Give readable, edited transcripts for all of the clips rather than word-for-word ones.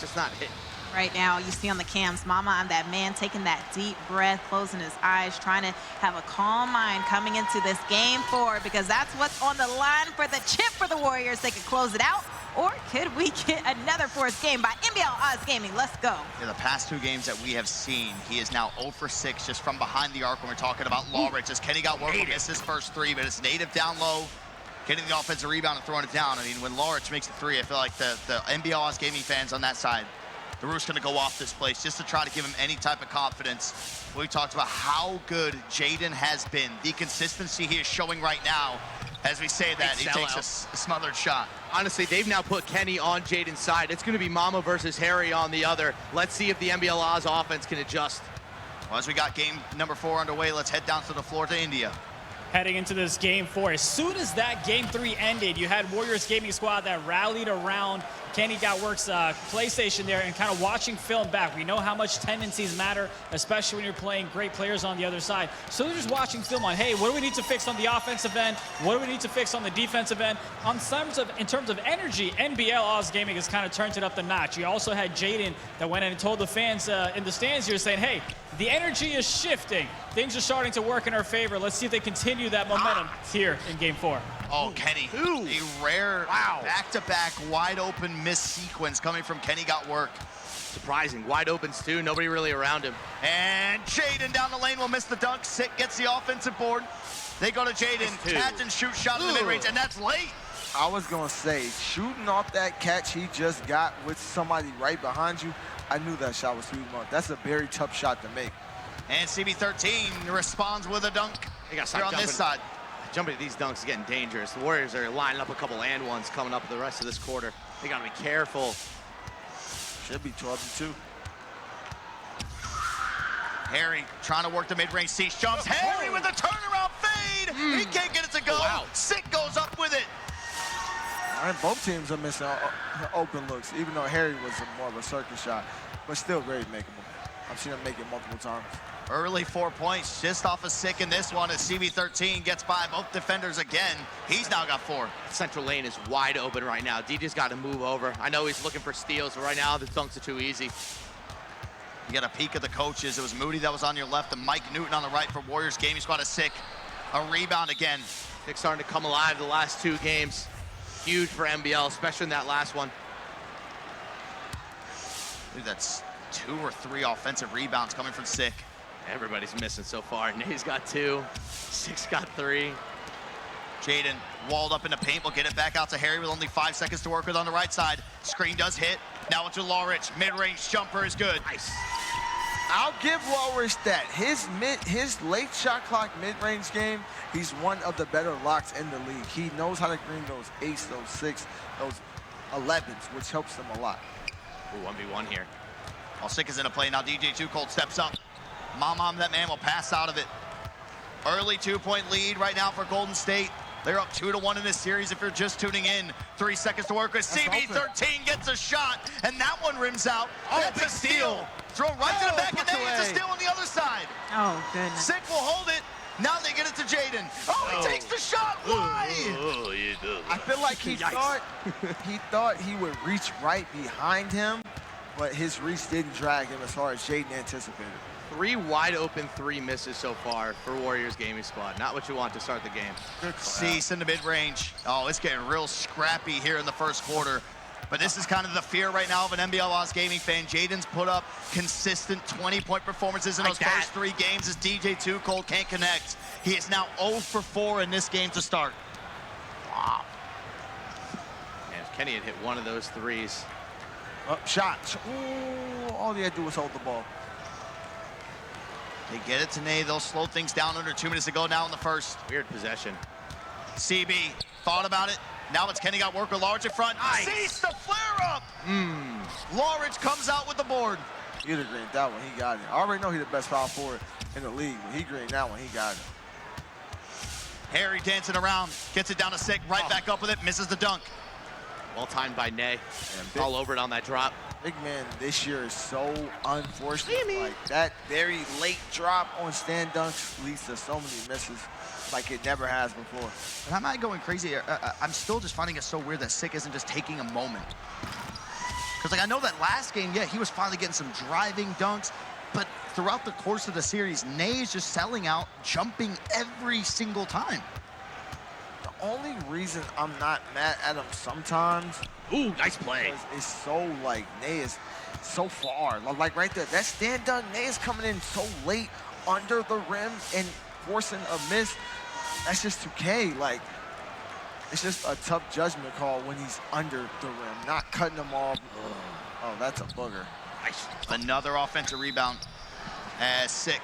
Just not hitting. Right now, you see on the cams, Mama, I'm that man taking that deep breath, closing his eyes, trying to have a calm mind coming into this game 4, because that's what's on the line for the chip for the Warriors. They could close it out, or could we get another 4th game by NBL Oz Gaming? Let's go. Yeah, the past 2 games that we have seen, he is now 0 for 6 just from behind the arc when we're talking about Lawrence. As Kenny got work will miss his first 3, but it's native down low, getting the offensive rebound and throwing it down. I mean, when Lawrence makes a 3, I feel like the NBL Oz Gaming fans on that side, the roof's going to go off this place just to try to give him any type of confidence. We talked about how good Jaden has been, the consistency he is showing right now. As we say that, he takes a smothered shot. Honestly, they've now put Kenny on Jaden's side. It's going to be Mama versus Harry on the other. Let's see if the NBL Oz offense can adjust. Well, as we got game number 4 underway, let's head down to the floor to India. Heading into this game 4, as soon as that game 3 ended, you had Warriors Gaming Squad that rallied around Kenny Got Work's PlayStation there and kind of watching film back. We know how much tendencies matter, especially when you're playing great players on the other side. So they're just watching film on, hey, what do we need to fix on the offensive end? What do we need to fix on the defensive end? In terms of energy, NBL Oz Gaming has kind of turned it up the notch. You also had Jaden that went in and told the fans in the stands here saying, hey, the energy is shifting. Things are starting to work in our favor. Let's see if they continue that momentum here in game 4. Oh, Kenny, a rare back-to-back wide-open miss sequence coming from Kenny Got Work. Surprising, wide opens too, nobody really around him. And Jaden down the lane will miss the dunk. Sick gets the offensive board. They go to Jaden, catch and shoot shot in the mid-range, and that's late. I was gonna say, shooting off that catch he just got with somebody right behind you, I knew that shot was shooting off. That's a very tough shot to make. And CB13 responds with a dunk. They got here on this side. Jumping at these dunks is getting dangerous. The Warriors are lining up a couple and ones coming up the rest of this quarter. They gotta be careful. Should be 12-2. Harry trying to work the mid-range. Seese jumps. Harry with a turnaround fade. He can't get it to go. Sick goes up with it. And both teams are missing open looks, even though Harry was more of a circus shot, but still very makeable. I've seen him make it multiple times. Early 4 points just off of Sick in this one as CB13 gets by both defenders again. He's now got 4. Central lane is wide open right now. DJ's got to move over. I know he's looking for steals, but right now the dunks are too easy. You got a peek of the coaches. It was Moody that was on your left and Mike Newton on the right for Warriors Gaming Squad. Is Sick. A rebound again. Sick starting to come alive the last 2 games. Huge for NBL, especially in that last one. Dude, that's 2 or 3 offensive rebounds coming from Sick. Everybody's missing so far. Nate's got 2, Sick's got 3. Jaden walled up in the paint. Will get it back out to Harry with only 5 seconds to work with on the right side. Screen does hit. Now into Lawrence. Mid-range jumper is good. Nice. I'll give Lawrence that. His late shot clock mid-range game, he's one of the better locks in the league. He knows how to green those 8s, those 6, those 11s, which helps them a lot. Ooh, 1v1 here. While Sick is in a play, now DJ Too Cold steps up. Mom, that man will pass out of it. Early 2-point lead right now for Golden State. They're up 2-1 in this series if you're just tuning in. 3 seconds to work with. CB13 gets a shot, and that one rims out. Oh, that's a steal. Throw right to the back of the net. It's a steal on the other side. Oh, goodness. Sick will hold it. Now they get it to Jaden. Oh, he takes the shot. Why? I feel like he thought he would reach right behind him, but his reach didn't drag him as hard as Jaden anticipated. 3 wide open 3 misses so far for Warriors Gaming Squad. Not what you want to start the game. Seese in the mid-range. Oh, it's getting real scrappy here in the first quarter. But this is kind of the fear right now of an NBL Oz Gaming fan. Jaden's put up consistent 20-point performances in those first 3 games as DJ Too Cold can't connect. He is now 0 for 4 in this game to start. Wow. Man, if Kenny had hit one of those 3s. Shot. Ooh, all he had to do was hold the ball. They get it to Nate. They'll slow things down under 2 minutes to go now in the first. Weird possession. CB thought about it. Now it's Kenny Got Work with Large in front. Nice. Seese the flare up. Large comes out with the board. He'd have greened that one. He got it. I already know he's the best foul forward in the league. When he greened that one, he got it. Harry dancing around. Gets it down to Sick. Right back up with it. Misses the dunk. Well timed by Nay. All over it on that drop. Big man this year is so unfortunate. Like that very late drop on stand dunks leads to so many misses like it never has before. But I'm not going crazy. I'm still just finding it so weird that Sick isn't just taking a moment. Because like I know that last game, yeah, he was finally getting some driving dunks, but throughout the course of the series, Ney is just selling out, jumping every single time. The only reason I'm not mad at him sometimes, Ooh, nice play. because it's so like Ney is so far, like right there. That stand dunk, Ney is coming in so late under the rim and forcing a miss. That's just 2K. Like, it's just a tough judgment call when he's under the rim, not cutting them off. Oh, that's a booger. Nice. Another offensive rebound. Sick.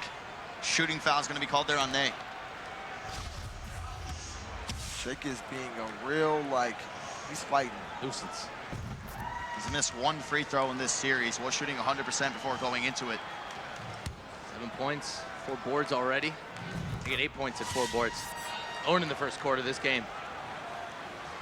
Shooting foul is going to be called there on Ney. Sick is being a real, like, he's fighting. Nuisance. He's missed one free throw in this series. Was shooting 100% before going into it. 7 points, 4 boards already. They get 8 points at 4 boards. Owned in the first quarter of this game.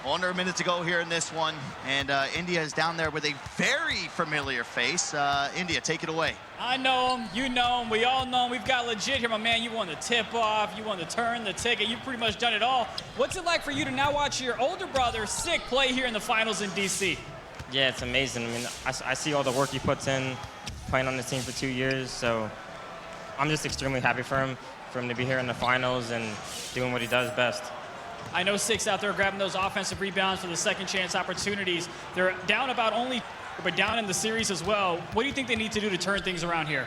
Under a minute to go here in this one, and India is down there with a very familiar face. India, take it away. I know him, you know him, we all know him. We've got legit here, my man. You won the tip-off, you won the turn, the ticket. You've pretty much done it all. What's it like for you to now watch your older brother, Sick, play here in the finals in DC? Yeah, it's amazing. I mean, I see all the work he puts in, playing on the team for 2 years, so I'm just extremely happy for him to be here in the finals and doing what he does best. I know Sick's out there grabbing those offensive rebounds for the second chance opportunities. They're down about only, but down in the series as well. What do you think they need to do to turn things around here?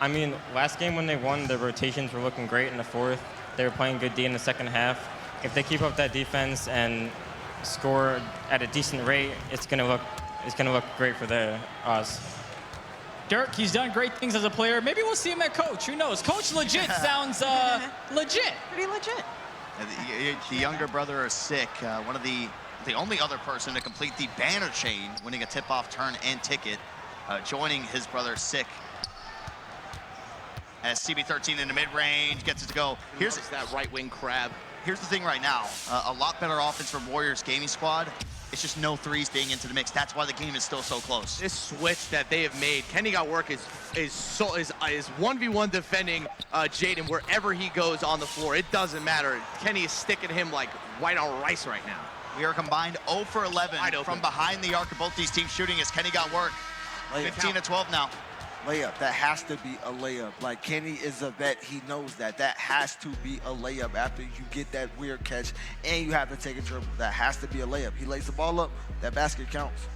I mean, last game when they won, the rotations were looking great in the fourth. They were playing good D in the second half. If they keep up that defense and score at a decent rate, it's gonna look great for the Oz. Dirk, he's done great things as a player. Maybe we'll see him at coach. Who knows? Coach legit sounds legit. Pretty legit. The younger brother is Sick, one of the only other person to complete the banner chain, winning a tip-off, turn, and ticket, joining his brother Sick. As CB13 in the mid-range gets it to go. Here's that right wing crab. Here's the thing right now, a lot better offense from Warriors gaming squad. It's just no threes being into the mix. That's why the game is still so close. This switch that they have made, Kenny got work is 1v1 defending Jaden wherever he goes on the floor. It doesn't matter. Kenny is sticking him like white on rice right now. We are combined 0 for 11 Wide open. from behind the arc of both these teams shooting as Kenny got work. 15 to 12 now. Layup, that has to be a layup. Like, Kenny is a vet, he knows that. That has to be a layup after you get that weird catch and you have to take a dribble. That has to be a layup. He lays the ball up, that basket counts.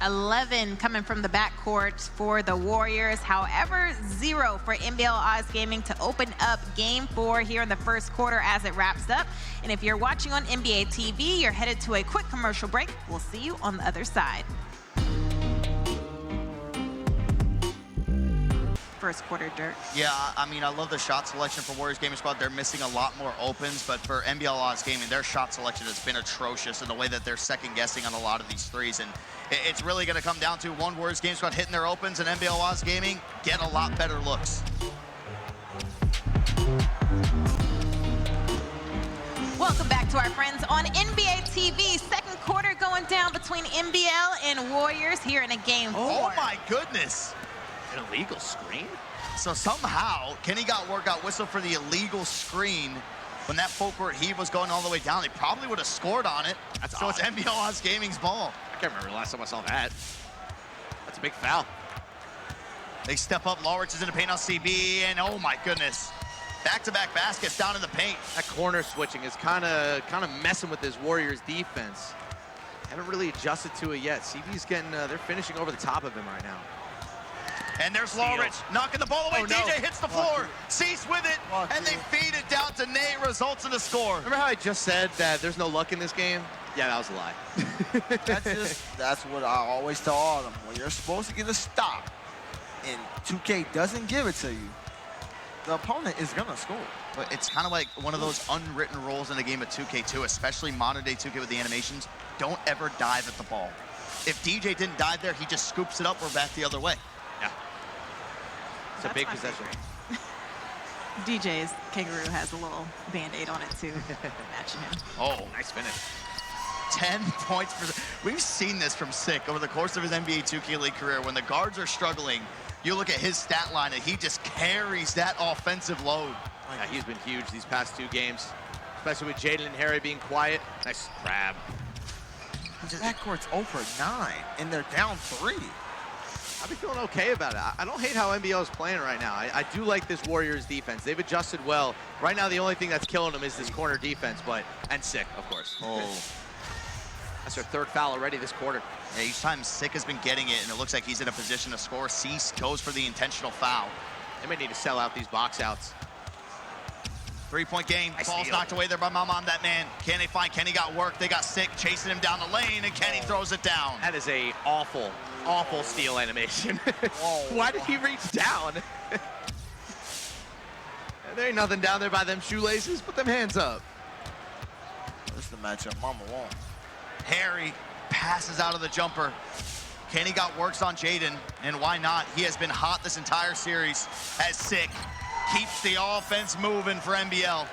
11 coming from the backcourt for the Warriors. However, 0 for NBL Oz Gaming to open up Game 4 here in the first quarter as it wraps up. And if you're watching on NBA TV, you're headed to a quick commercial break. We'll see you on the other side. First quarter, Dirk. Yeah, I mean, I love the shot selection for Warriors Gaming Squad. They're missing a lot more opens, but for NBL Oz Gaming, their shot selection has been atrocious in the way that they're second-guessing on a lot of these threes. And it's really going to come down to one Warriors Gaming Squad hitting their opens, and NBL Oz Gaming get a lot better looks. Welcome back to our friends on NBA TV. Second quarter going down between NBL and Warriors here in a Game 4. Oh my goodness. An illegal screen? So somehow, Kenny got whistled for the illegal screen when that full court heave was going all the way down. They probably would have scored on it. That's so odd. it's NBL Oz Gaming's ball. I can't remember the last time I saw that. That's a big foul. They step up, Lawrence is in the paint on CB, and oh my goodness. Back-to-back baskets down in the paint. That corner switching is kind of messing with this Warriors defense. Haven't really adjusted to it yet. CB's getting, they're finishing over the top of him right now. And there's Lawrence knocking the ball away. Oh, no. DJ hits the floor. Cease with it, and they feed it down to Ney. Results in a score. Remember how I just said that there's no luck in this game? Yeah, that was a lie. That's what I always tell all of them. When you're supposed to get a stop and 2K doesn't give it to you, the opponent is gonna score. But it's kind of like one of those unwritten rules in the game of 2K2, especially modern day 2K with the animations. Don't ever dive at the ball. If DJ didn't dive there, he just scoops it up or back the other way. Yeah. It's a big possession. DJ's Kangaroo has a little Band-Aid on it too, matching him. Oh, nice finish. 10 points per. We've seen this from Sick over the course of his NBA 2K League career. When the guards are struggling, you look at his stat line and he just carries that offensive load. Yeah, he's been huge these past 2 games, especially with Jaden and Harry being quiet. Nice grab. backcourt's 0 for 9, and they're down 3. I've been feeling okay about it. I don't hate how NBL is playing right now. I do like this Warriors defense. They've adjusted well. Right now, the only thing that's killing them is this corner defense, and Sick, of course. Oh. That's their 3rd foul already this quarter. Yeah, each time Sick has been getting it, and it looks like he's in a position to score. Seese goes for the intentional foul. They may need to sell out these box outs. 3-point game. Nice Ball's steal. knocked away there by Im Dat Man. Can they find Kenny? Got work. They got Sick chasing him down the lane, and Kenny throws it down. That is a awful, awful steal animation. Why did he reach down? There ain't nothing down there by them shoelaces. Put them hands up. This is the matchup Mama won't. Harry passes out of the jumper. Kenny got works on Jaden, and why not? He has been hot this entire series as Sick keeps the offense moving for NBL.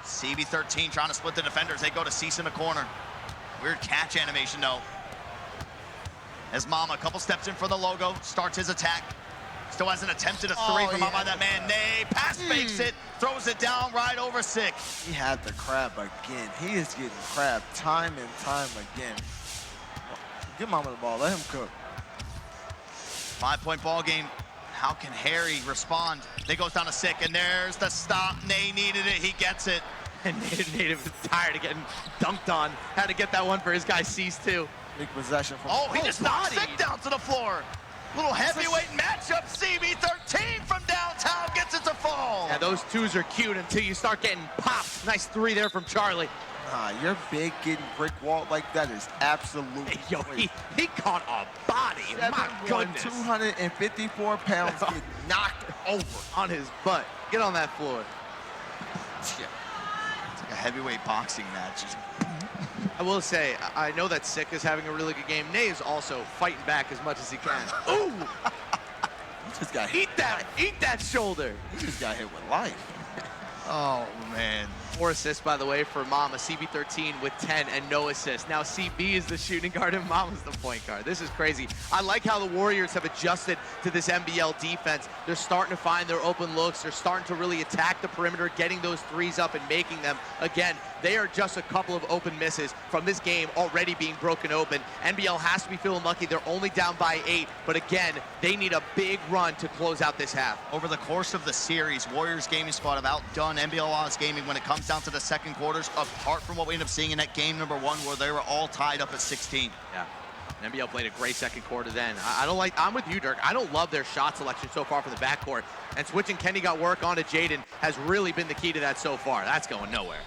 CB13 trying to split the defenders. They go to Seese in the corner. Weird catch animation, though. As Mama, a couple steps in for the logo, starts his attack. Still hasn't attempted a three from Im Dat Man. Nay, pass fakes it, throws it down right over Sick. He had the crab again. He is getting crab time and time again. Give Mama the ball. Let him cook. 5-point ball game. How can Harry respond? They goes down to Sick, and there's the stop. Nay needed it. He gets it. And Native is tired of getting dunked on. Had to get that one for his guy Seese too. Big possession from He just knocked Sick down to the floor. Little heavyweight matchup. CB13 from downtown gets it to fall. Yeah, those twos are cute until you start getting popped. Nice 3 there from Charlie. Your big getting brick wall like that is absolutely Yo, crazy. he caught a body. My goodness. 254 pounds get knocked over. On his butt. Get on that floor. Yeah. It's like a heavyweight boxing match. I will say, I know that Sick is having a really good game. Nay is also fighting back as much as he can. Ooh! He just got hit. Eat that shoulder. He just got hit with life. Oh, man. 4 assists, by the way, for Mama. CB13 with 10 and no assists. Now CB is the shooting guard and Mama's the point guard. This is crazy. I like how the Warriors have adjusted to this NBL defense. They're starting to find their open looks. They're starting to really attack the perimeter, getting those threes up and making them. Again, they are just a couple of open misses from this game already being broken open. NBL has to be feeling lucky. They're only down by 8, but again, they need a big run to close out this half. Over the course of the series, Warriors gaming squad have outdone NBL Honest Gaming when it comes down to the second quarters, apart from what we end up seeing in that game number 1 where they were all tied up at 16. Yeah. NBL played a great second quarter then. I'm with you, Dirk. I don't love their shot selection so far from the backcourt. And switching Kenny got work onto Jaden has really been the key to that so far. That's going nowhere.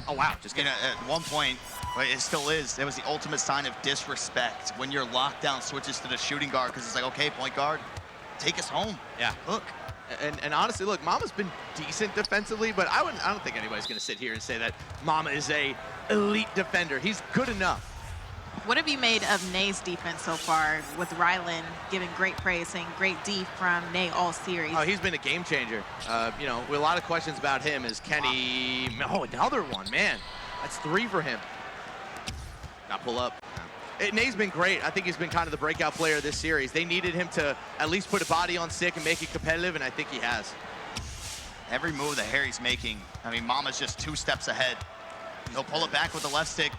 Oh, wow. Just at one point, it still is, it was the ultimate sign of disrespect when your lockdown switches to the shooting guard because it's like, okay, point guard, take us home. Yeah. Look. And honestly, look, Mama's been decent defensively, but I don't think anybody's going to sit here and say that Mama is a elite defender. He's good enough. What have you made of Nay's defense so far, with Rylan giving great praise, saying great D from Nay all series? Oh, he's been a game changer. You know, with a lot of questions about him. Is Kenny? Oh, another one, man. That's 3 for him. Not pull up. Nay's been great. I think he's been kind of the breakout player of this series. They needed him to at least put a body on Sick and make it competitive, and I think he has. Every move that Harry's making, I mean, Mama's just 2 steps ahead. He'll pull it back with the left stick.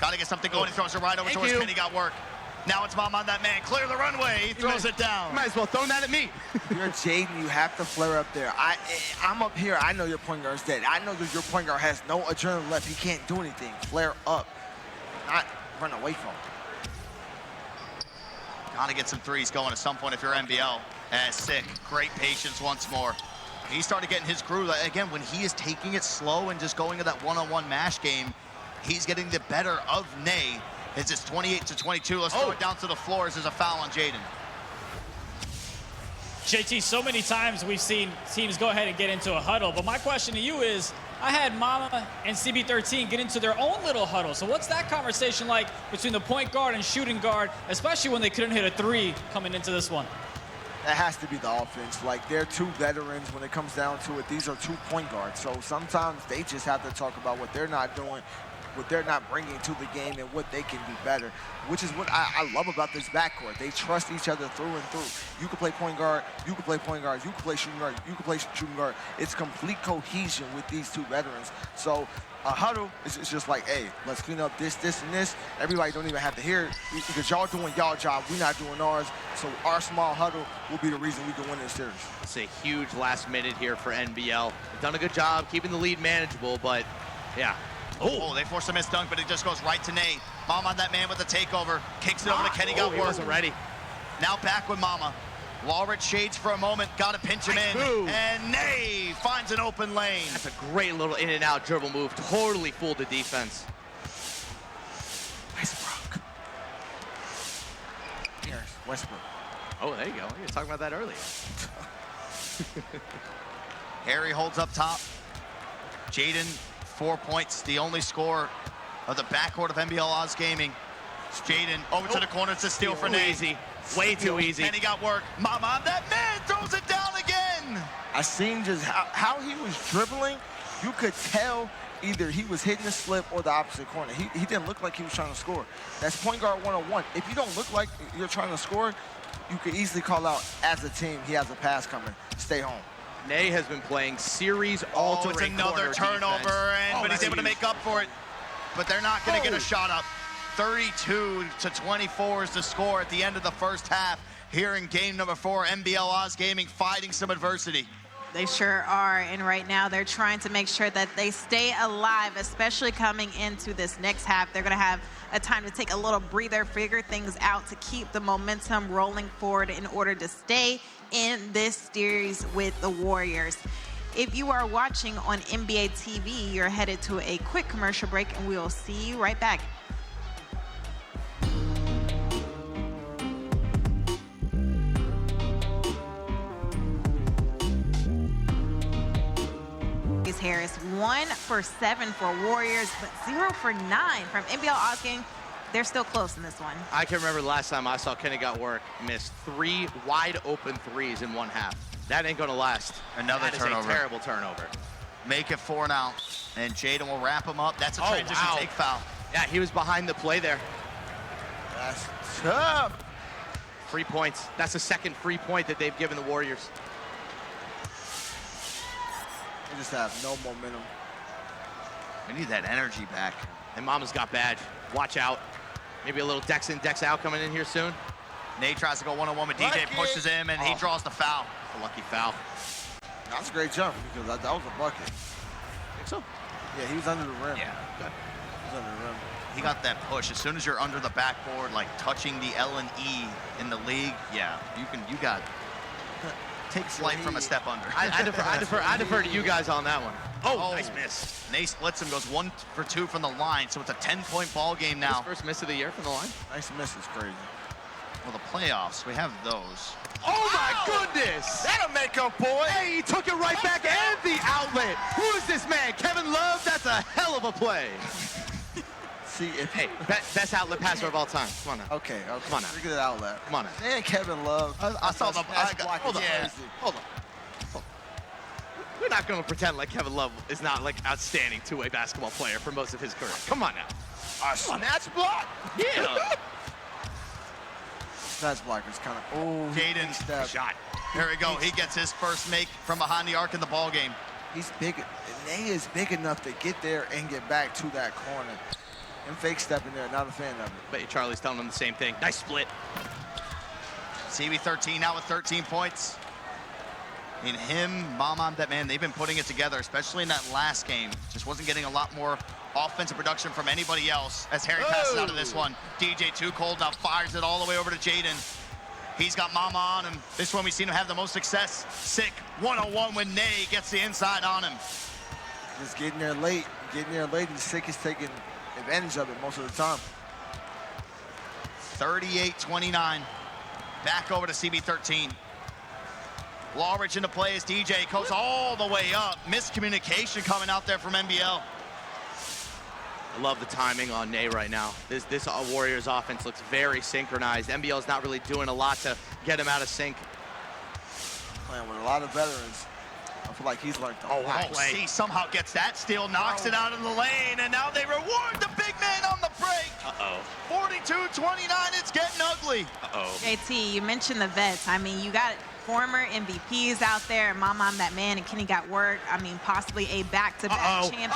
Got to get something going. He throws it right over towards Kenny. Got work. Now it's Im Dat Man. Clear the runway. He throws it down. You might as well throw that at me. You're Jaden. You have to flare up there. I'm up here. I know your point guard's dead. I know that your point guard has no adrenaline left. He can't do anything. Flare up. Not run away from him. Got to get some threes going at some point if you're NBL. Sick. Great patience once more. He's started getting his groove. Again, when he is taking it slow and just going to that one-on-one mash game, he's getting the better of Nay. It's just 28-22. Let's throw it down to the floor as there's a foul on Jaden. JT, so many times we've seen teams go ahead and get into a huddle, but my question to you is, I had Mama and CB13 get into their own little huddle. So what's that conversation like between the point guard and shooting guard, especially when they couldn't hit a 3 coming into this one? That has to be the offense. Like, they're 2 veterans when it comes down to it. These are 2 point guards. So sometimes they just have to talk about what they're not doing. what they're not bringing to the game and what they can do better, which is what I love about this backcourt. They trust each other through and through. You can play point guard, you can play point guard, you can play shooting guard, you can play shooting guard. It's complete cohesion with these two veterans. So a huddle is just like, hey, let's clean up this, this, and this. Everybody don't even have to hear it because y'all doing y'all job, we're not doing ours. So our small huddle will be the reason we can win this series. It's a huge last minute here for NBL. They've done a good job keeping the lead manageable, but yeah. Oh, they force a missed dunk, but it just goes right to Nate. Mama on that man with the takeover. Kicks it over to Kenny. Got He work. wasn't ready. Now back with Mama. Lawrence shades for a moment, got to pinch him in, move. and Nay finds an open lane. That's a great little in and out dribble move. Totally fooled the defense. Westbrook. Here's Westbrook. Oh, there you go. We were talking about that earlier. Harry holds up top. Jaden, 4 points, the only score of the backcourt of NBL Oz Gaming. Jaden over to the corner, it's a steal for Nay. Easy. Way too easy. And he got work. Mama, that man throws it down again. I seen just how he was dribbling. You could tell either he was hitting the slip or the opposite corner. He didn't look like he was trying to score. That's point guard 101. If you don't look like you're trying to score, you could easily call out as a team, he has a pass coming. Stay home. Nay has been playing series-altering it's another turnover, but he's able to make up for it. But they're not going to get a shot up. 32-24 is the score at the end of the first half here in game number 4. NBL Oz Gaming fighting some adversity. They sure are, and right now they're trying to make sure that they stay alive, especially coming into this next half. They're gonna have a time to take a little breather, figure things out to keep the momentum rolling forward in order to stay in this series with the Warriors. If you are watching on NBA TV, you're headed to a quick commercial break, and we will see you right back. Harris, 1 for 7 for Warriors, but 0 for 9 from NBL Oz Gaming. They're still close in this one. I can remember the last time I saw Kenny got work, missed 3 wide open threes in one half. That ain't gonna last. Another turnover. That is a terrible turnover. Make it 4 now, and Jaden will wrap him up. That's a transition take foul. Yeah, he was behind the play there. That's tough. 3 points. That's the second free point that they've given the Warriors. They just have no momentum. We need that energy back. And Mama's got badge. Watch out. Maybe a little Dex in, Dex out coming in here soon. Nate tries to go one-on-one with DJ, pushes him, and he draws the foul. A lucky foul. That's a great jump because that was a bucket. Think so? Yeah, he was under the rim. Yeah. Good. He was under the rim. He got that push. As soon as you're under the backboard, like touching the L and E in the league, yeah, you got take flight from a step under. I defer to you guys on that one. Oh, nice miss. Nate splits him, goes 1 for 2 from the line, so it's a 10-point ball game now. His first miss of the year from the line. Nice miss is crazy. Well, the playoffs, we have those. Oh my goodness! That'll make up, boy. Hey, he took it right back and the outlet. Who is this man? Kevin Love? That's a hell of a play. See, if Hey, best outlet passer of all time. Come on now. okay, Come on now. Look at that outlet. Come on now. And Kevin Love. I saw the block. Hold on. Yeah. Hold on. We're not going to pretend like Kevin Love is not like outstanding two-way basketball player for most of his career. Come on now. A snatch block. Yeah. Snatch block is kind of. Oh, Jaden step. Shot. There we go. He gets his first make from behind the arc in the ball game. He's big. Nate is big enough to get there and get back to that corner. And fake stepping there, not a fan of it. Bet you Charlie's telling him the same thing. Nice split. CB13 now with 13 points. And him, Im Dat Man, they've been putting it together, especially in that last game. Just wasn't getting a lot more offensive production from anybody else as Harry passes out of this one. DJ too cold now, fires it all the way over to Jaden. He's got Mama on him. This one we've seen him have the most success. Sick 101 when Nay gets the inside on him. Just getting there late, and Sick is taking advantage of it most of the time. 38-29. Back over to CB13. Lawrence into play as DJ goes all the way up. Miscommunication coming out there from NBL. I love the timing on Nay right now. This Warriors offense looks very synchronized. NBL's not really doing a lot to get him out of sync. Playing with a lot of veterans. A I feel like he's learned a Oh, lot. Seese somehow gets that steal, knocks it out of the lane, and now they reward the big man on the break. 42-29, it's getting ugly. JT, you mentioned the vets. I mean, you got former MVPs out there. Mama, I'm that man, and Kenny got work. I mean, possibly a back-to-back champion.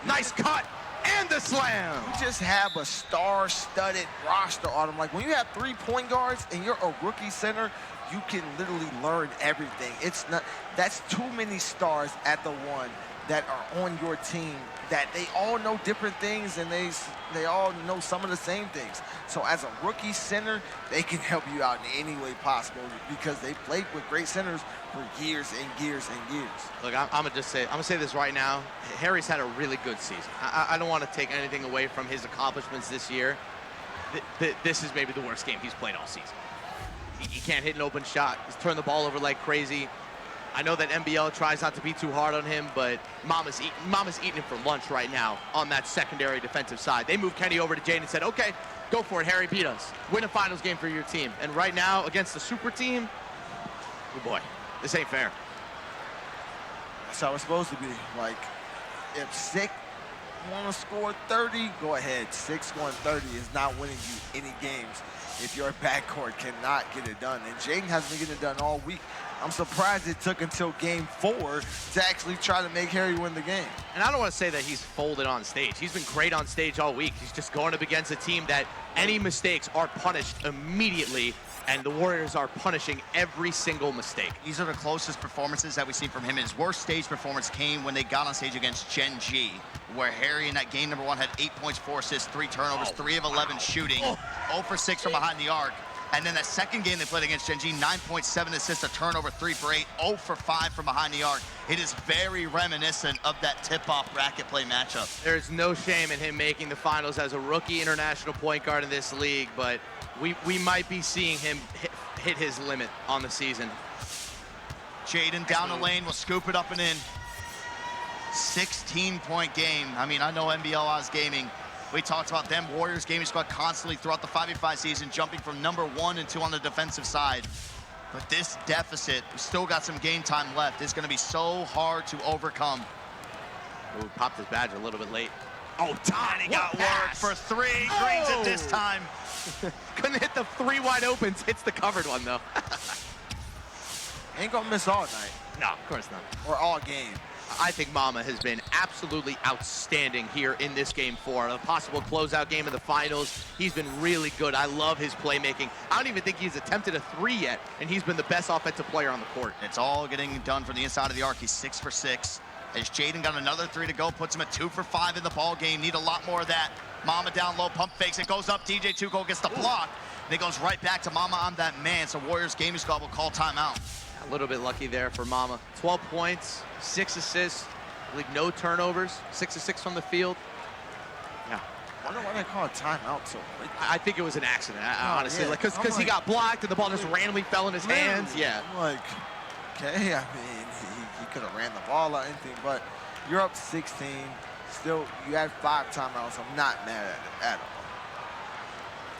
Nice cut and the slam. You just have a star-studded roster on them. Like when you have 3 point guards and you're a rookie center, you can literally learn everything. It's not, that's too many stars at the one that are on your team that they all know different things and they all know some of the same things. So as a rookie center, they can help you out in any way possible because they played with great centers for years and years and years. Look, I'm gonna say this right now. Harry's had a really good season. I don't want to take anything away from his accomplishments this year. This is maybe the worst game he's played all season. He can't hit an open shot. He's turned the ball over like crazy. I know that NBL tries not to be too hard on him, but Mama's eating him for lunch right now on that secondary defensive side. They moved Kenny over to Jaden and said, okay, go for it, Harry, beat us. Win a finals game for your team. And right now, against the super team, oh boy, this ain't fair. That's how it's supposed to be. Like, if Sick want to score 30, go ahead. Sick scoring 30 is not winning you any games if your backcourt cannot get it done. And Jaden hasn't been getting it done all week. I'm surprised it took until game 4 to actually try to make Harry win the game. And I don't want to say that he's folded on stage. He's been great on stage all week. He's just going up against a team that any mistakes are punished immediately, and the Warriors are punishing every single mistake. These are the closest performances that we've seen from him. His worst stage performance came when they got on stage against Gen G, where Harry in that game number 1 had 8 points, 4 assists, 3 turnovers, 3 of 11 shooting, 0 for 6 from behind the arc. And then that second game they played against Gen G, 9.7 assists, a turnover, 3 for 8, 0 for 5 from behind the arc. It is very reminiscent of that tip-off bracket play matchup. There's no shame in him making the finals as a rookie international point guard in this league, but we might be seeing him hit his limit on the season. Jaden down the lane will scoop it up and in. 16-point game. I mean, I know NBL Oz Gaming. We talked about them Warriors gaming squad constantly throughout the 5v5 season, jumping from number 1 and 2 on the defensive side. But this deficit, we still got some game time left. It's going to be so hard to overcome. Ooh, popped his badge a little bit late. Oh, Tiny got work for 3. Greens it this time. Couldn't hit the 3 wide opens. Hits the covered one, though. Ain't gonna miss all night. No, of course not. Or all game. I think Mama has been absolutely outstanding here in this game 4. A possible closeout game of the finals. He's been really good. I love his playmaking. I don't even think he's attempted a 3 yet, and he's been the best offensive player on the court. It's all getting done from the inside of the arc. He's 6 for 6. As Jaden got another 3 to go, puts him at 2 for 5 in the ball game. Need a lot more of that. Mama down low, pump fakes. It goes up. DJ Tuco gets the block. And it goes right back to Mama, I'm that man. So Warriors gaming squad will call timeout. A little bit lucky there for Mama. 12 points, 6 assists, I believe no turnovers, 6 of 6 from the field. Yeah. I wonder why they call it timeout so quick. I think it was an accident, honestly, yeah. like because he got blocked and the ball just randomly fell in his hands. Yeah. I'm like, okay, I mean, he could have ran the ball or anything, but you're up 16. Still, you had 5 timeouts. I'm not mad at it at all.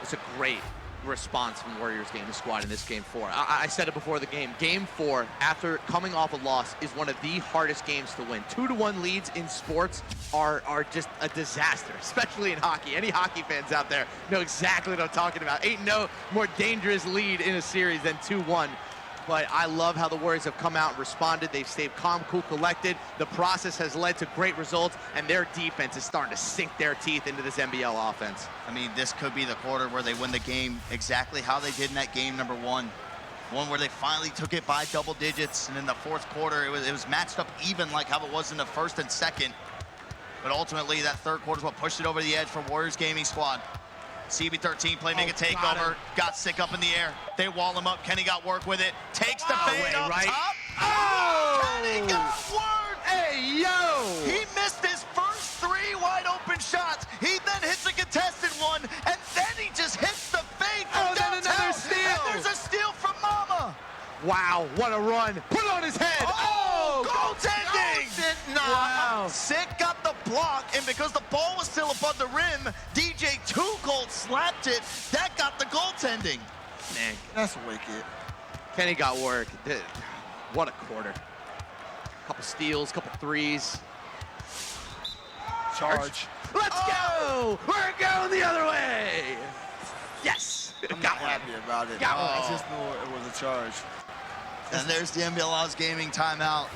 It's a great response from Warriors gaming squad in this game 4. I said it before the game. Game 4, after coming off a loss, is one of the hardest games to win. 2-1 leads in sports are just a disaster, especially in hockey. Any hockey fans out there know exactly what I'm talking about. Ain't no more dangerous lead in a series than 2-1. But I love how the Warriors have come out and responded. They've stayed calm, cool, collected. The process has led to great results, and their defense is starting to sink their teeth into this NBL offense. I mean, this could be the quarter where they win the game exactly how they did in that game number 1. One where they finally took it by double digits, and in the 4th quarter, it was matched up even like how it was in the 1st and 2nd. But ultimately, that 3rd quarter is what pushed it over the edge for Warriors gaming squad. CB13 playmaking takeover, got Sick up in the air. They wall him up. Kenny got work with it. Takes the fade up top. Kenny got work. Hey, yo! He missed his first 3 wide open shots. He then hits a contested one, and then he just hits the fade from downtown. Then another steal. And there's a steal from Mama. Wow, what a run. Put it on his head. Oh, goaltending. Wow. Sick got the block, and because the ball was still above the rim, DJ Tuco slapped it. That got the goaltending. Man, That's wicked. Kenny got work. What a quarter. Couple steals, couple threes. Charge. Let's go! We're going the other way! Yes! I'm not Got one. happy about it. Got one. I just knew it was a charge. And there's the NBL Oz Gaming timeout.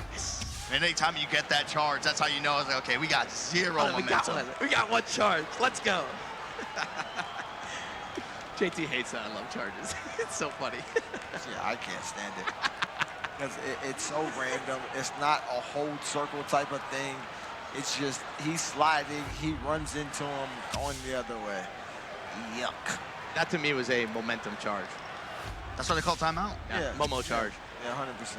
And anytime you get that charge, that's how you know, it's like, okay, we got zero We got momentum. one. We got one charge. Let's go. JT hates that. I love charges. It's so funny. Yeah, I can't stand it. Because it's so random. It's not a hold circle type of thing. It's just he's sliding, he runs into him, going the other way. Yuck. That to me was a momentum charge. That's what they call timeout? Yeah. Momo charge. Yeah, 100%.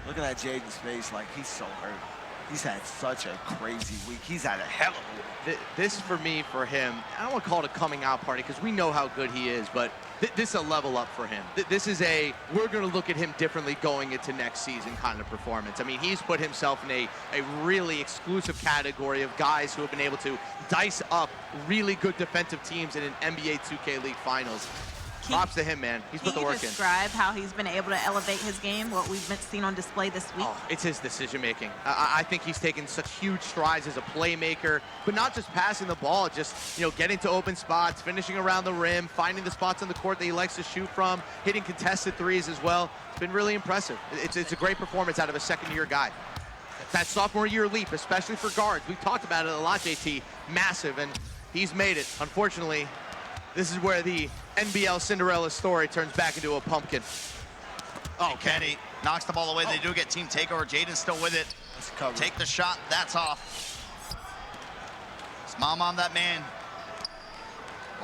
Looking at Jaden's face like he's so hurt. He's had such a crazy week. He's had a hell of a week. This, for me, for him, I don't want to call it a coming out party because we know how good he is, but this is a level up for him. This is a, we're going to look at him differently going into next season kind of performance. I mean, he's put himself in a really exclusive category of guys who have been able to dice up really good defensive teams in an NBA 2K League Finals. Props to him, man. He's put the work in. Can you describe how he's been able to elevate his game, what we've been seen on display this week? Oh, it's his decision-making. I think he's taken such huge strides as a playmaker, but not just passing the ball, just, you know, getting to open spots, finishing around the rim, finding the spots on the court that he likes to shoot from, hitting contested threes as well. It's been really impressive. It's a great performance out of a second-year guy. That sophomore year leap, especially for guards, we've talked about it a lot, JT, massive, and he's made it. Unfortunately, this is where the NBL Cinderella story turns back into a pumpkin. Oh, Kenny knocks the ball away. They do get team takeover. Jaden's still with it. Take the shot. That's off. It's Im Dat Man.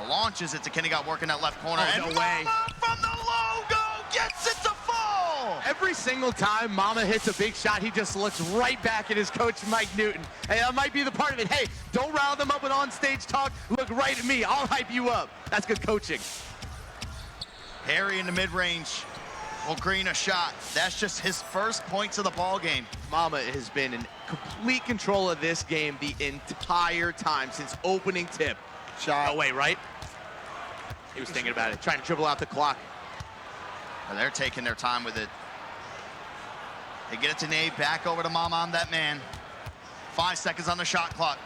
Launches it to Kenny. Got working that left corner. Oh, and no way. Mama from the logo gets it to fall. Every single time Mama hits a big shot, he just looks right back at his coach, Mike Newton. Hey, that might be the part of it. Hey, don't rile them up with on-stage talk. Look right at me. I'll hype you up. That's good coaching. Harry in the mid-range will green a shot. That's just his first points of the ball game. Mama has been in complete control of this game the entire time since opening tip. Shot. No way, right? He was thinking about it, trying to dribble out the clock. And they're taking their time with it. They get it to Nate, back over to Im Dat Man. 5 seconds on the shot clock.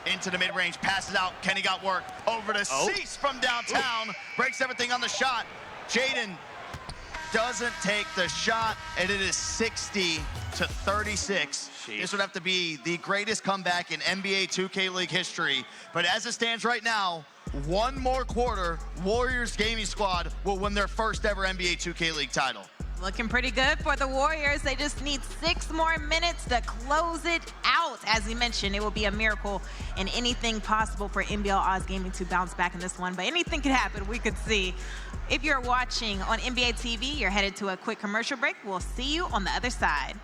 Into the mid-range, passes out. Kenny got work. Over to Seese from downtown. Breaks everything on the shot. Jaden doesn't take the shot, and it is 60-36. Jeez. This would have to be the greatest comeback in NBA 2K League history. But as it stands right now, one more quarter, Warriors Gaming Squad will win their first ever NBA 2K League title. Looking pretty good for the Warriors. They just need 6 more minutes to close it out. As he mentioned, it will be a miracle and anything possible for NBL Oz Gaming to bounce back in this one. But anything could happen, we could see. If you're watching on NBA TV, you're headed to a quick commercial break. We'll see you on the other side.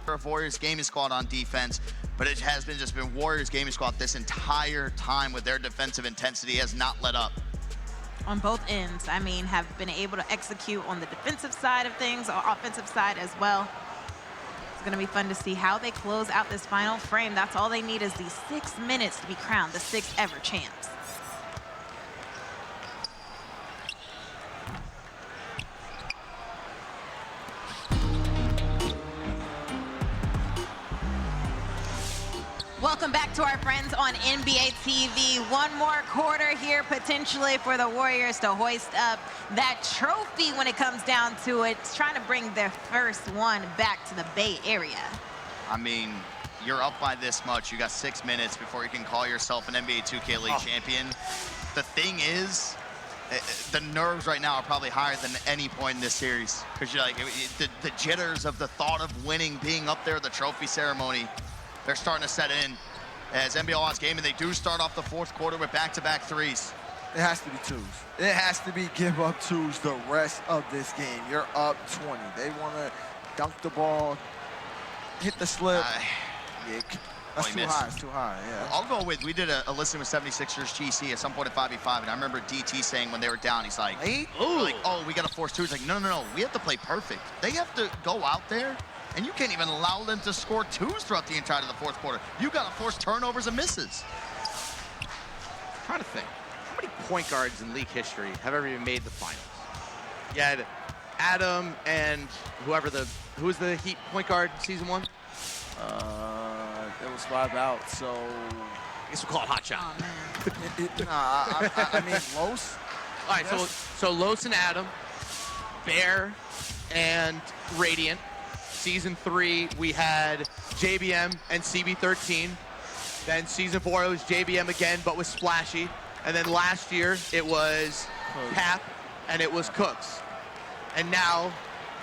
Of Warriors Gaming Squad on defense, but it has been just been Warriors Gaming Squad this entire time with their defensive intensity has not let up. On both ends, I mean, have been able to execute on the defensive side of things, or offensive side as well. It's going to be fun to see how they close out this final frame. That's all they need is these 6 minutes to be crowned the 6th ever champs. Welcome back to our friends on NBA TV. One more quarter here potentially for the Warriors to hoist up that trophy when it comes down to it. It's trying to bring their first one back to the Bay Area. I mean, you're up by this much. You got 6 minutes before you can call yourself an NBA 2K League champion. The thing is, the nerves right now are probably higher than any point in this series. Because you're like, the jitters of the thought of winning, being up there at the trophy ceremony, they're starting to set in as NBL Oz Gaming. They do start off the 4th quarter with back-to-back threes. It has to be twos. It has to be give up twos the rest of this game. You're up 20. They want to dunk the ball, hit the slip. That's too high. It's too high, yeah. I'll go with, we did a listen with 76ers GC at some point at 5v5, and I remember DT saying when they were down, he's like, Late? like, oh, we got to force twos. Like, no, we have to play perfect. They have to go out there And you can't even allow them to score twos throughout the entirety of the fourth quarter. You got to force turnovers and misses. I'm trying to think. How many point guards in league history have ever even made the finals? You had Adam and who was the Heat point guard in season 1? It was 5 out, so I guess we'll call it hot shot. Oh, man. I mean, Los. All right, so Los and Adam, Bear and Radiant. Season 3, we had JBM and CB13. Then season 4, it was JBM again, but with Splashy. And then last year, it was Cap and it was Cooks. And now,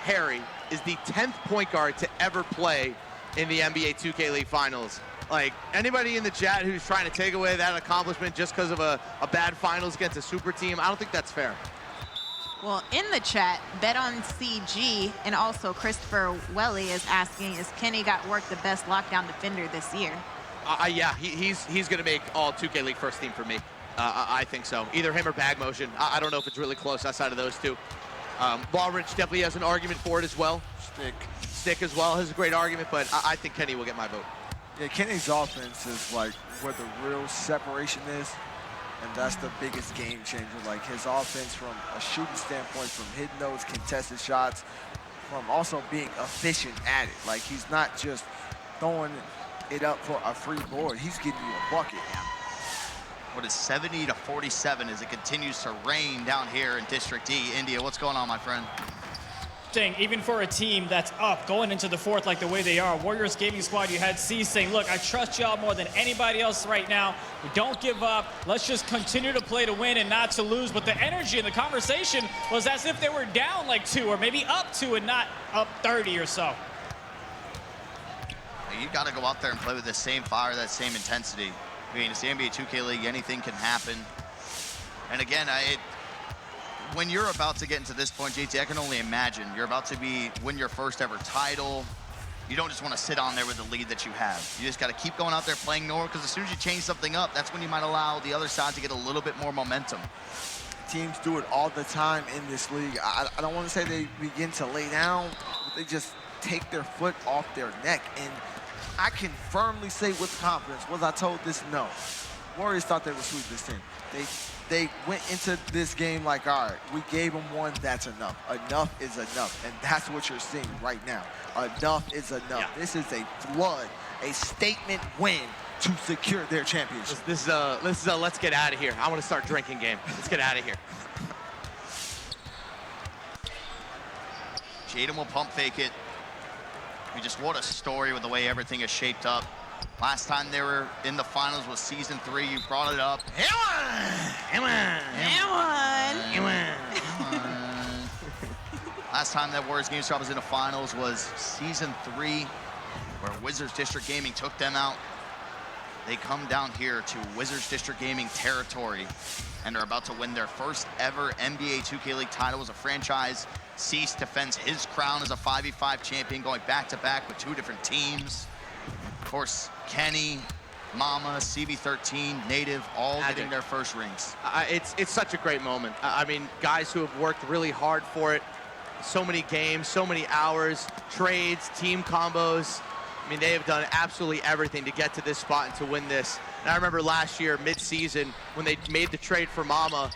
Harry is the 10th point guard to ever play in the NBA 2K League Finals. Like, anybody in the chat who's trying to take away that accomplishment just because of a bad finals against a super team, I don't think that's fair. Well, in the chat, Bet on CG and also Christopher Welly is asking, is Kenny Got Work the best lockdown defender this year? Yeah, he's going to make all 2K League first team for me. I think so. Either him or Bag Motion. I don't know if it's really close outside of those two. Ballrich definitely has an argument for it as well. Stick as well has a great argument, but I think Kenny will get my vote. Yeah, Kenny's offense is like where the real separation is, and that's the biggest game changer. Like his offense from a shooting standpoint, from hitting those contested shots, from also being efficient at it. Like he's not just throwing it up for a free board. He's getting you a bucket. What is 70-47 as it continues to rain down here in District E. India, what's going on, my friend? Even for a team that's up going into the fourth like the way they are, Warriors Gaming Squad, you had Seese saying, look, I trust y'all more than anybody else right now. We don't give up. Let's just continue to play to win and not to lose. But the energy in the conversation was as if they were down like 2 or maybe up 2 and not up 30 or so. You got to go out there and play with the same fire, that same intensity. I mean, it's the NBA 2K League. Anything can happen. And again, when you're about to get into this point, JT, I can only imagine. You're about to win your first ever title. You don't just want to sit on there with the lead that you have. You just got to keep going out there playing normal, because as soon as you change something up, that's when you might allow the other side to get a little bit more momentum. Teams do it all the time in this league. I don't want to say they begin to lay down, but they just take their foot off their neck. And I can firmly say with confidence, was I told this? No. Warriors thought they would sweep this team. They went into this game like, all right, we gave them one, that's enough. Enough is enough, and that's what you're seeing right now. Enough is enough. Yeah. This is a flood, a statement win to secure their championship. This is a let's get out of here. I want to start drinking game. Let's get out of here. Jaden will pump fake it. What a story with the way everything is shaped up. Last time they were in the finals was season 3. You brought it up. Last time that Warriors Gaming Squad was in the finals was season 3, where Wizards District Gaming took them out. They come down here to Wizards District Gaming territory and are about to win their first ever NBA 2K League title as a franchise. Seese defends his crown as a 5v5 champion, going back-to-back with 2 different teams. Of course, Kenny, Mama, CB13, Native, all getting their first rings. It's such a great moment. I mean, guys who have worked really hard for it, so many games, so many hours, trades, team combos. I mean, they have done absolutely everything to get to this spot and to win this. And I remember last year, mid-season, when they made the trade for Mama,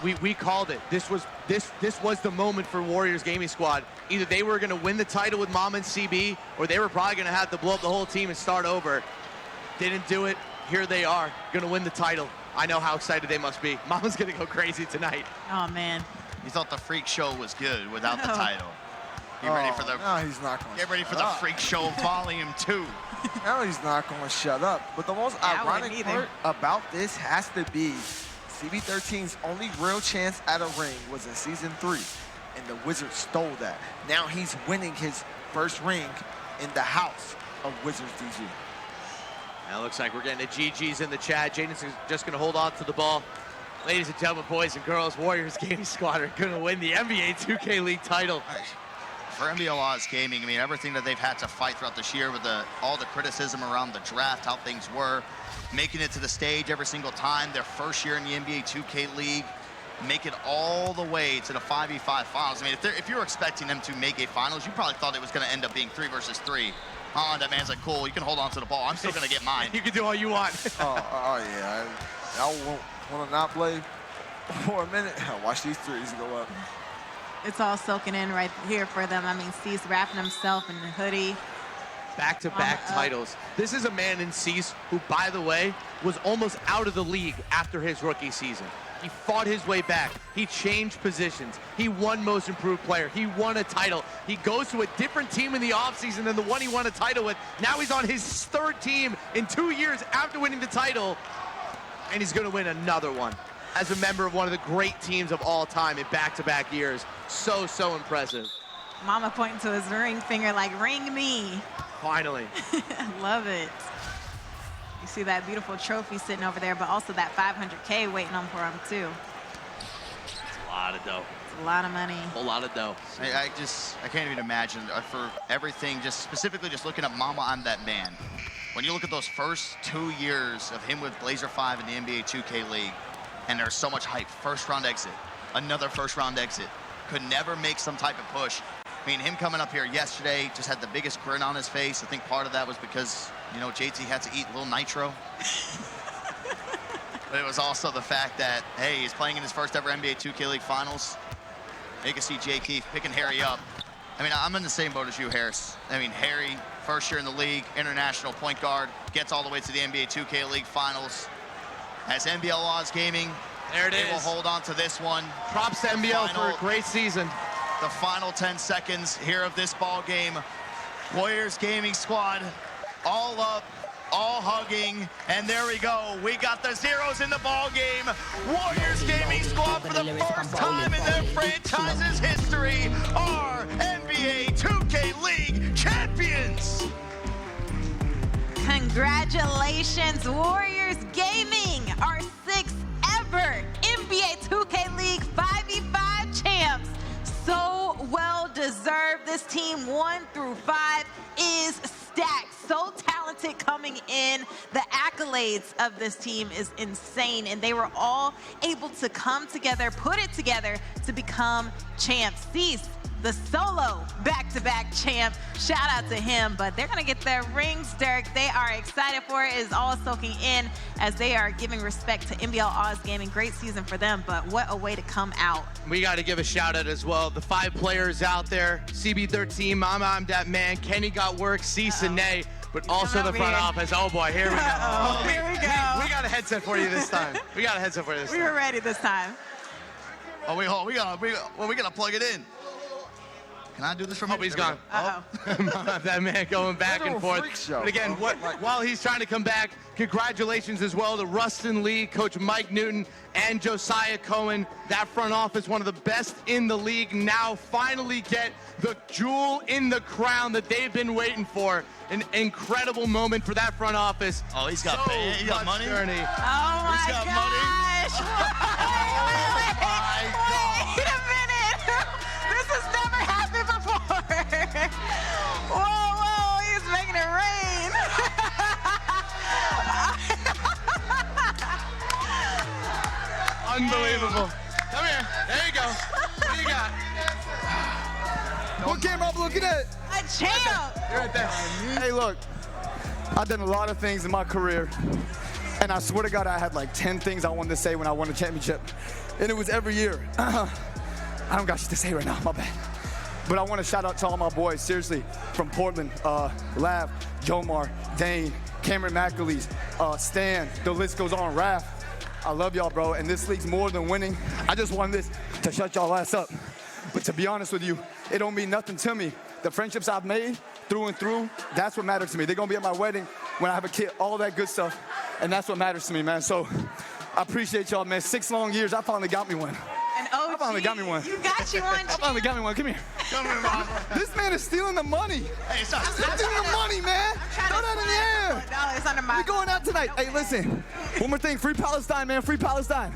we called it. This was the moment for Warriors Gaming Squad. Either they were going to win the title with Mama and CB, or they were probably going to have to blow up the whole team and start over. Didn't do it. Here they are, going to win the title. I know how excited they must be. Mama's going to go crazy tonight. Oh, man. You thought the freak show was good without the title. Get ready for the. No, he's not going to. Get ready for the freak show volume 2. No, he's not going to shut up. But the most ironic part about this has to be CB13's only real chance at a ring was in season 3, and the Wizards stole that. Now he's winning his first ring in the house of Wizards DG. Now it looks like we're getting a GG's in the chat. Jaden's just going to hold on to the ball. Ladies and gentlemen, boys and girls, Warriors Gaming Squad are going to win the NBA 2K League title. For NBL Gaming, I mean, everything that they've had to fight throughout this year with all the criticism around the draft, how things were, making it to the stage every single time, their first year in the NBA 2K League, make it all the way to the 5v5 finals. I mean, if you're expecting them to make a finals, you probably thought it was going to end up being 3 versus 3. That man's like, cool, you can hold on to the ball. I'm still going to get mine. You can do all you want. Yeah. I want to not play for a minute. Watch these threes go up. It's all soaking in right here for them. I mean, Seese wrapping himself in the hoodie. Back-to-back titles. This is a man in Seese who, by the way, was almost out of the league after his rookie season. He fought his way back. He changed positions. He won Most Improved Player. He won a title. He goes to a different team in the offseason than the one he won a title with. Now he's on his 3rd team in 2 years after winning the title, and he's going to win another one as a member of one of the great teams of all time in back-to-back years. So impressive. Mama pointing to his ring finger like, ring me. Finally. Love it. You see that beautiful trophy sitting over there, but also that 500K waiting on for him too. It's a lot of dough. It's a lot of money. A whole lot of dough. I can't even imagine for everything, just specifically just looking at Mama, I'm That Man. When you look at those first 2 years of him with Blazer 5 in the NBA 2K League, and there's so much hype, 1st round exit, another 1st round exit, could never make some type of push. I mean, him coming up here yesterday just had the biggest grin on his face. I think part of that was because, you know, JT had to eat a little nitro. But it was also the fact that, hey, he's playing in his first ever NBA 2K League Finals. You can see Jay Keith picking Harry up. I mean, I'm in the same boat as you, Harris. I mean, Harry, first year in the league, international point guard, gets all the way to the NBA 2K League Finals. As NBL Oz Gaming, there it they is. will hold on to this one. Props to NBL for a great season. The final 10 seconds here of this ball game. Warriors Gaming Squad all up, all hugging, and there we go. We got the zeros in the ball game. Warriors Gaming Squad for the first time in their franchise's history are NBA 2K League champions. Congratulations, Warriors Gaming, our 6th ever NBA 2K League 5v5 champs. So well deserved. This team 1 through 5 is stacked. So talented coming in. The accolades of this team is insane, and they were all able to come together, put it together to become champs. Seese, the solo back-to-back champ. Shout out to him, but they're gonna get their rings, Dirk. They are excited for it. It's all soaking in as they are giving respect to NBL Oz Gaming. Great season for them, but what a way to come out. We got to give a shout out as well. The 5 players out there, CB13, Mama, I'm That Man, Kenny Got Work, Seese and Nay, but also the front office. Oh boy, here we go. Here we go. We got a headset for you this time. We got a headset for you this time. We were ready this time. Oh, we gotta plug it in. Can I do this from here? Oh, he's gone. Uh-oh. That man going back and forth. But again, while he's trying to come back, congratulations as well to Rustin Lee, Coach Mike Newton, and Josiah Cohen. That front office, one of the best in the league, now finally get the jewel in the crown that they've been waiting for. An incredible moment for that front office. Oh, he's got he got money. Journey. Oh my He's got gosh! Wait a minute! This has never happened before. Whoa, he's making it rain. Unbelievable. Come here. There you go. What do you got? What game I'm looking at? A champ. You're right there. Hey, look, I've done a lot of things in my career, and I swear to God, I had like 10 things I wanted to say when I won a championship, and it was every year. I don't got shit to say right now, my bad. But I want to shout out to all my boys, seriously, from Portland, Lav, Jomar, Dane, Cameron McAleese, Stan, the list goes on, Raph. I love y'all, bro, and this league's more than winning. I just wanted this to shut y'all ass up. But to be honest with you, it don't mean nothing to me. The friendships I've made through and through, that's what matters to me. They're gonna be at my wedding when I have a kid, all that good stuff, and that's what matters to me, man. So I appreciate y'all, man. 6 long years, I finally got me one. An OG. I finally got me one. You got you one. I finally got me one. Come here. Come here, Mama. This man is stealing the money. Hey, stop. He's stealing the money, man. Throw that in the air. $1 under my. We're going out tonight. Hey, listen. One more thing. Free Palestine, man. Free Palestine.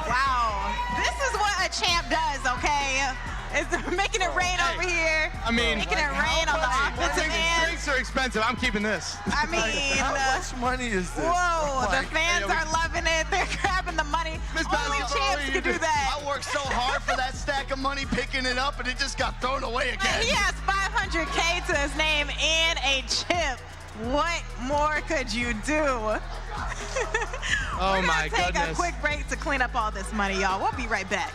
Wow. This is what a champ does, okay? It's making it rain over here. I mean, making it rain on the offensive end. drinks are expensive. I'm keeping this. I mean, How much money is this? whoa, the Like, fans are loving it. They're grabbing the money. Miss Only Basketball, champs worked so hard for that stack of money, picking it up, and it just got thrown away And again. he has $500K to his name and a chip. What more could you do? Oh my We're gonna take goodness. a quick break to clean up all this money, y'all. We'll be right back.